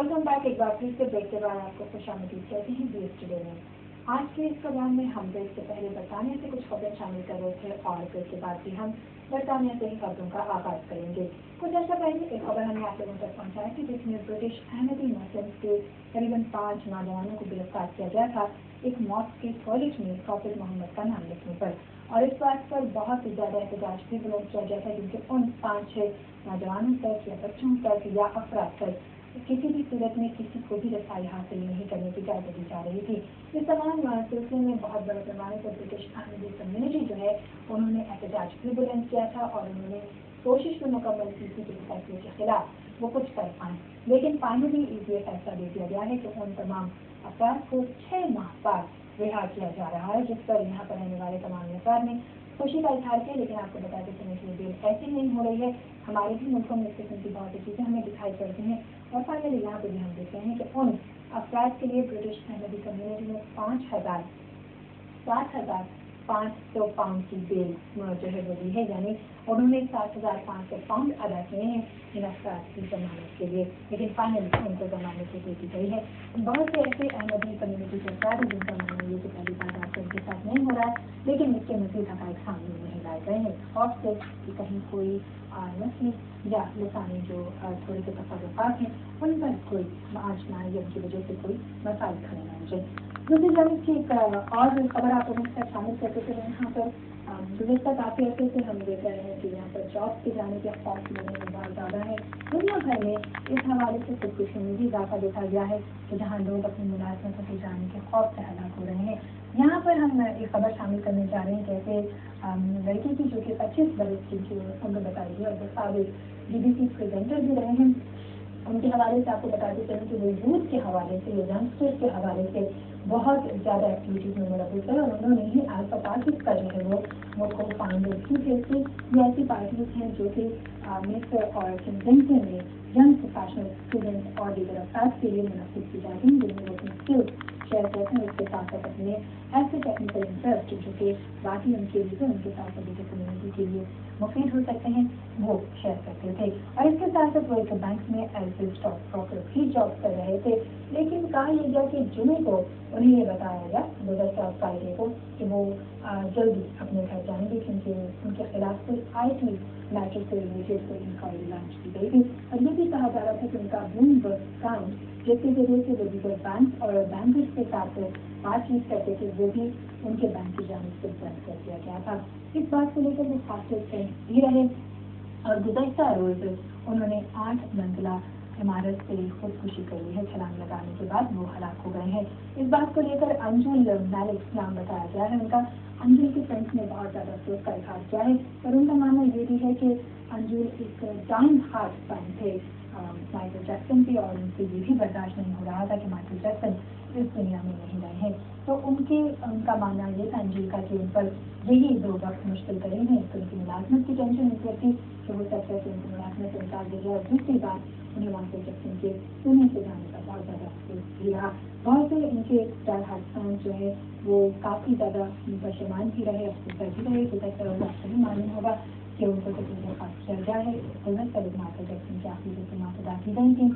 Welcome back. एक बार फिर से ब्रेक के बाद आपको खुशामदीद कहते हैं BS टुडे में। आज के इस प्रोग्राम में हम ब्रेक से पहले बरतानिया से कुछ खबरें शामिल कर रहे थे और ब्रेक के बाद भी हम बरतानिया से ही खबरों का आगाज करेंगे। कुछ अर्सा पहले एक खबर हमने आप लोगों तक पहुंचाई थी जिसमें ब्रिटिश अहमदी मुस्लिम्स के करीबन 5 नौजवानों को गिरफ्तार किया गया था एक मॉस्क के कॉलेज में प्रॉफिट मोहम्मद का नाम लिखने पर, और इस बात पर बहुत ज़्यादा एहतजाज भी बुलंद किया गया था क्योंकि उन 5-6 नौजवानों तक या बच्चों तक या अफराद तक किसी भी सूरत में किसी को भी रसाई हासिल नहीं करने की इजाज़त दी जा रही थी। इस तमाम सिलसिले में बहुत बड़े पैमाने पर ब्रिटिश अहमदी कम्युनिटी जो है उन्होंने एहतजाज भी बुलंद किया था और उन्होंने कोशिश भी मुकम्मल की थी कि फैसले के खिलाफ वो कुछ कर पाएँ, लेकिन फाइनली ये फैसला दे दिया गया है कि उन तमाम अफराद को 6 माह बाद रिहा किया जा रहा है, जिस पर यहाँ पर रहने वाले तमाम अफराद ने खुशी का इजहार किया। लेकिन आपको बताते चलें कि ये बेल ऐसी नहीं हो रही है, हमारे भी मुल्कों में इस किस्म की बहुत सी चीज़ें हमें दिखाई पड़ती हैं और फाइनली यहाँ पर भी हम देखते हैं कि उन अफराद के लिए ब्रिटिश अहमदी कम्युनिटी में 7,500 पाउंड की बेल जो है वो दी है, यानी उन्होंने 7,500 पाउंड अदा किए हैं इन अफराद की जमानत के लिए, लेकिन फाइनली उनको जमानत दे दी गई है। बहुत से ऐसे अहमदी कम्युनिटी के अफराद हैं जिनका मानना ये कि पहली बार आपके उनके साथ नहीं हो रहा है, लेकिन इसके मजीद हक़ाइक़ सामने नहीं लाए गए हैं खौफ से कि कहीं कोई नस्ली या लसानी जो थोड़े से तफर्रुक़ात हैं उन पर कोई आँच ना आए या उनकी वजह से कोई मसाइल खड़े ना हो जाए। दूसरी जानब की एक और खबर आप लोगों के साथ शामिल करते थे। यहाँ पर गुज़श्ता काफ़ी अर्से से हम देख रहे हैं कि यहाँ पर जॉब के जाने के खौफ लोगों में बहुत ज़्यादा है। दुनिया भर में इस हवाले से खुदकुशी में भी इजाफा देखा गया है कि जहाँ लोग अपनी मुलाजमतों के जाने के खौफ से हलाक हो रहे हैं। यहाँ पर हम एक खबर शामिल करने जा रहे हैं कैसे लड़की की जो कि 25 बरस की उम्र बताई गई और वो साबिक BBC प्रेजेंटर भी रहे हैं, उनके हवाले से आपको बताते चलें कि वो यूथ के हवाले से या यंगस्टर्स के हवाले से बहुत ज़्यादा एक्टिविटीज़ में मुलव्वस है और उन्होंने ही अल्फा पार्टीज का जो है वो को फाउंडर की थे। ये ऐसी पार्टीज हैं जो कि मिस्र और किंगडम में यंग प्रोफेशनल स्टूडेंट्स और दीगर अफराद के लिए मुनक़िद की जाती हैं, जिनमें वो अपनी स्किल्स शेयर करते हैं, उसके साथ साथ अपने ऐसे टेक्निकल इंटरेस्ट जो कि बाकी उनके लिए उनके साथ साथ कम्युनिटी के लिए मुफीद हो सकते हैं वो शेयर करते थे। और इसके साथ साथ वो एक बैंक में एज ए स्टॉक ब्रोकर भी जॉब कर रहे थे, लेकिन कहा यह गया कि जुमे को उन्हें ये बताया गया गुज़श्ता फ्राइडे को कि वो जल्दी अपने घर जाएंगे क्योंकि उनके खिलाफ कोई IT मैटर से रिलेटेड कोई इंक्वायरी लॉन्च की गई थी। और ये भी कहा जा रहा था कि उनका ब्लूमबर्ग अकाउंट जिसके जरिए से वो दीगर बैंक और बैंकर्स के साथ बातचीत करते थे वो भी उनके बैंक की जानिब से बंद कर दिया गया था। इस बात को लेकर वो खास भी रहे और गुज़श्ता रोज उन्होंने 8 मंजिला इमारत से खुदकुशी कर ली है। छलांग लगाने के बाद वो हलाक हो गए हैं। इस बात को लेकर अंजुल मैलिक नाम बताया गया है उनका। अंजुल के फ्रेंड्स ने बहुत ज़्यादा अफसोस का इजहार किया है और उनका मानना ये भी है कि अंजुल एक डाउन हार्ट फैन थे माइकल जैक्सन की और उनसे ये भी बर्दाश्त नहीं हो रहा था कि माइकल जैक्सन इस दुनिया में नहीं रहे हैं। तो उनका मानना ये था अंजुल का कि उन पर यही 2 वक्त मुश्किल करीब हैं। तो उनकी मुलाजमत की टेंशन इस वक्त थी कि वो सब कैसे उनकी मुलाजमत से निकाल दिया और दूसरी बात उन्हें माइकल जैक्सन के दुनिया से जाने का बहुत ज़्यादा अफसोस भी रहा। बहुत से उनके डाई हार्ट फैंस जो है वो काफ़ी ज़्यादा परेशान भी रहे, अफसोस भी रहे। तो आपको भी मालूम होगा कि उनको तो खास चल गया है। माइकल जैक्सन की आखिरी रस्मात अदा की गई थी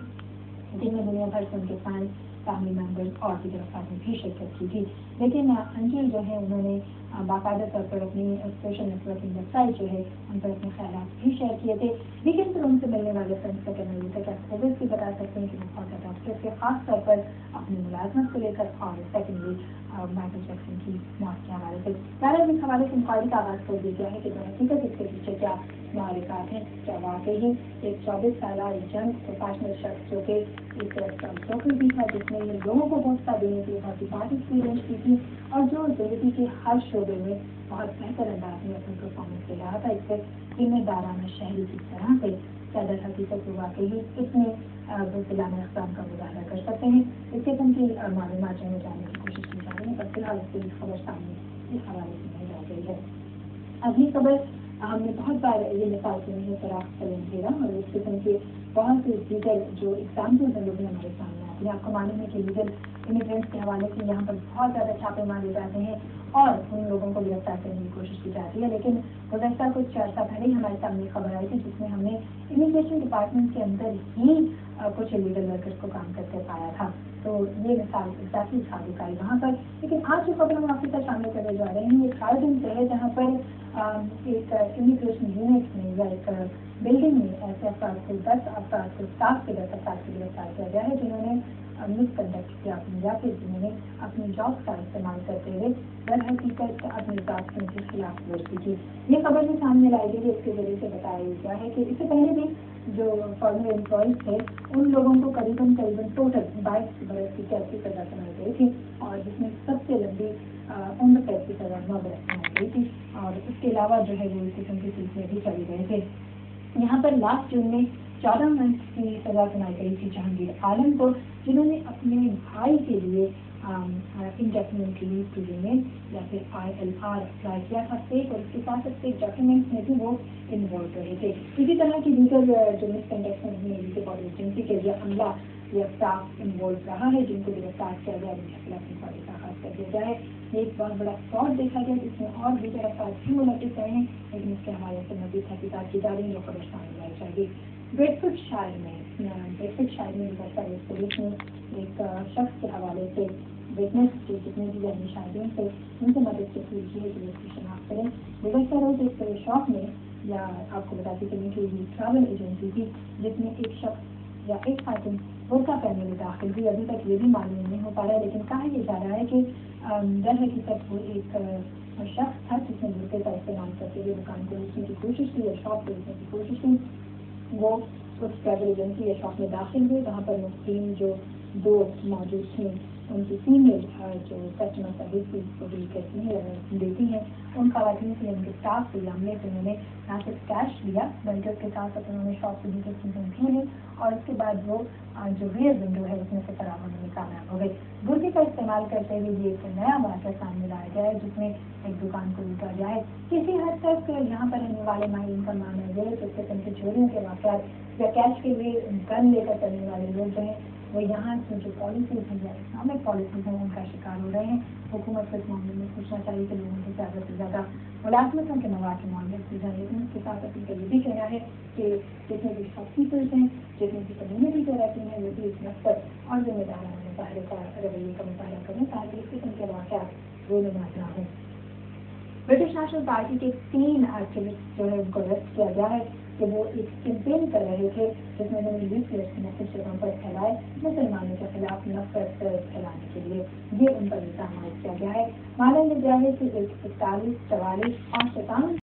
जिनमें दुनिया भर से उनके फैंस, फैमिली मेम्बर्स और दीगर अफराद ने भी शिरकत की थी। लेकिन अंजुल जो है उन्होंने बाकायदा तौर पर अपनी सोशल नेटवर्किंग वेबसाइट जो है उन पर अपने ख्यालात भी शेयर किए थे। लेकिन फिर उनसे मिलने वाले फ्रेंड्स का कहना ये था कि आप खबर भी बता सकते हैं कि वो बहुत ज़्यादा अपसेट थे, खास तौर पर अपनी मुलाजमत को लेकर और सेकेंडली माइकल जैक्सन की मौत के हवाले से। बहरहाल इस हवाले से इंक्वायरी का आगाज़ कर दिया गया है कि हकीकत इसके पीछे क्या मामलात हैं। क्या वाकई ही एक 24 साल यंग प्रोफेशनल शख्स जो कि एक स्टॉक ब्रोकर भी था जिसने ये लोगों को धोखा देने की बहुत ही बात एक्सपीरियंस की थी और जो ज़िंदगी के हर शोबे में बहुत बेहतर अंदाज में अपनी परफॉर्मेंस दे रहा था, इससे जिम्मेदाराना शहरी की तरह से सदर हकीकत वाकई ही इतने बुज़दिलाना इक़दाम का मुजाहरा कर सकते हैं। इसके उनकी मालूमात जानने की कोशिश की जा रही है, पर फिलहाल इसकी खबर सामने इस हवाले से नहीं लाई गई है। अगली खबर हमने बहुत बार ये मिसाल सुनी है फराख सलेंधेरा और इस किस्म के बहुत से दीगर जो एग्जाम्पल्स हैं वो भी हमारे सामने आते हैं। आपको मालूम है कि लीगल इमिग्रेंट्स के हवाले से यहाँ पर बहुत ज़्यादा छापे मारे जाते हैं اور ان لوگوں کو گرفتار کرنے کی کوشش کی جاتی ہے. لیکن گزشتہ کچھ عرصہ پہلے ہمارے سامنے خبر آئی تھی جس میں ہم نے امیگریشن ڈپارٹمنٹ کے اندر ہی کچھ لیگل ورکرز کو کام کرتے پایا تھا. تو یہ مثال ذاتی تھا دکھائی وہاں پر. لیکن آج جو خبر ہم آپ کے ساتھ شامل کرنے جا رہے ہیں یہ کارڈن سے ہے جہاں پر ایک امیگریشن یونٹ میں یا ایک بلڈنگ میں ایسے افراد کو 10 افراد کو 7 سے 10 افراد کو گرفتار کیا گیا ہے جنہوں نے مس کنڈکٹ کیا یا پھر جنہوں نے اپنی جاب کا استعمال کرتے ہوئے در حقیقت اپنی ذات کی خلاف ورزی کی. یہ خبر بھی سامنے لائی گئی ہے. اس کے ذریعے سے بتایا گیا ہے کہ اس سے پہلے بھی جو فارمر امپلائیز تھے ان لوگوں کو قریباً ٹوٹل 22 برس کی قید کی سزا سنائی گئی تھی اور جس میں سب سے لمبی عمر قید کی سزا 9 برس سنائی گئی تھی. اور اس کے علاوہ جو ہے وہ اس قسم کے سلسلے بھی چل رہے تھے. یہاں پر لاسٹ جون میں 14 منتھ کی سزا سنائی گئی تھی جہانگیر عالم کو جنہوں نے اپنے بھائی کے لیے انڈیفینٹ لیو ٹو ریمین یا پھر ILR اپلائی کیا تھا فیک اور اس کے ساتھ فیک ڈاکیومنٹس میں بھی وہ انوالو رہے تھے. اسی طرح کی دیگر جو مس کنڈکٹ میں ایجنسی کے لیے عملہ یا اسٹاف انوالو رہا ہے جن کو گرفتار کیا گیا جن کے خلاف انکوائری کا آغاز کر دیا گیا ہے. یہ ایک بہت بڑا فراڈ دیکھا گیا جس میں اور دیگر افراد بھی ملوث رہے ہیں لیکن اس کے حوالے سے مزید تحقیقات کی جا رہی ہیں جو خبر سامنے لائی جائے گی. بریڈفورڈ شائر میں پولیس نے ایک شخص کے حوالے سے وٹنس کے جتنے بھی یعنی شاہدین تھے ان سے مدد کی اپیل کی ہے کہ وہ اس کی شناخت کریں. گزشتہ روز ایک شاپ میں یا آپ کو بتاتی چلیں کہ یہ ٹریول ایجنسی تھی جس میں ایک شخص یا ایک خاتون برقع پہننے میں داخل ہوئی. ابھی تک یہ بھی معلوم نہیں ہو پا رہا ہے لیکن کہا یہ جا رہا ہے کہ در حقیقت وہ ایک شخص تھا جس نے برقعے کا استعمال کرتے ہوئے دکان کو لوٹنے کی کوشش کی یا شاپ کو لوٹنے کی کوشش کی. وہ اس ٹریول ایجنسی یا شاپ میں داخل ہوئے. وہاں پر مقیم جو 2 موجود تھیں ان کی فیمیل جو کسٹمر سروس کو ڈیل کرتی ہیں دیتی ہیں ان خواتین سے ان کے اسٹاف سے عملے سے انہوں نے نہ صرف کیش لیا بلکہ اس کے ساتھ ساتھ انہوں نے شاپ سے دیگر چیزیں بھی لی اور اس کے بعد وہ جو ریئر ونڈو ہے اس میں سے فرار ہونے میں کامیاب ہو گئی. برقعے کا استعمال کرتے ہوئے یہ ایک نیا واقعہ سامنے لایا گیا ہے جس میں ایک دکان کو لوٹا گیا ہے. کسی حد تک یہاں پر رہنے والے ماہرین کا ماننا یہ ہے کہ اس قسم کے چوریوں کے واقعات یا کیش کے لیے گن لے کر چلنے والے لوگ جو ہیں وہ یہاں کی جو پالیسیز ہیں یا اسلامک پالیسیز ہیں ان کا شکار ہو رہے ہیں. حکومت کو اس معاملے میں سوچنا چاہیے کہ لوگوں کو زیادہ سے زیادہ ملازمتوں کے مواقع معاملے کی جائے. لیکن اس کے ساتھ اپنی کا یہ بھی کہنا ہے کہ جتنے بھی شاپ کیپرز ہیں جتنے بھی کمیونٹی جو رہتی ہیں وہ بھی اس مقصد اور ذمہ دارانہ مظاہرے کا رویے کا مظاہرہ کریں تاکہ اس قسم کے واقعات رونماد نہ ہوں. برٹش نیشنل پارٹی کے 3 ایکٹیوسٹ جو ہے ان کو اریسٹ کیا گیا ہے کہ وہ ایک کیمپین کر رہے تھے جس میں انہوں نے لیفلیٹس مختلف جگہوں پر پھیلائے مسلمانوں کے خلاف نفرت پھیلانے کے لیے. یہ ان پر الزام عائد کیا گیا ہے. معلوم ہو گیا ہے کہ 41 44 اور 57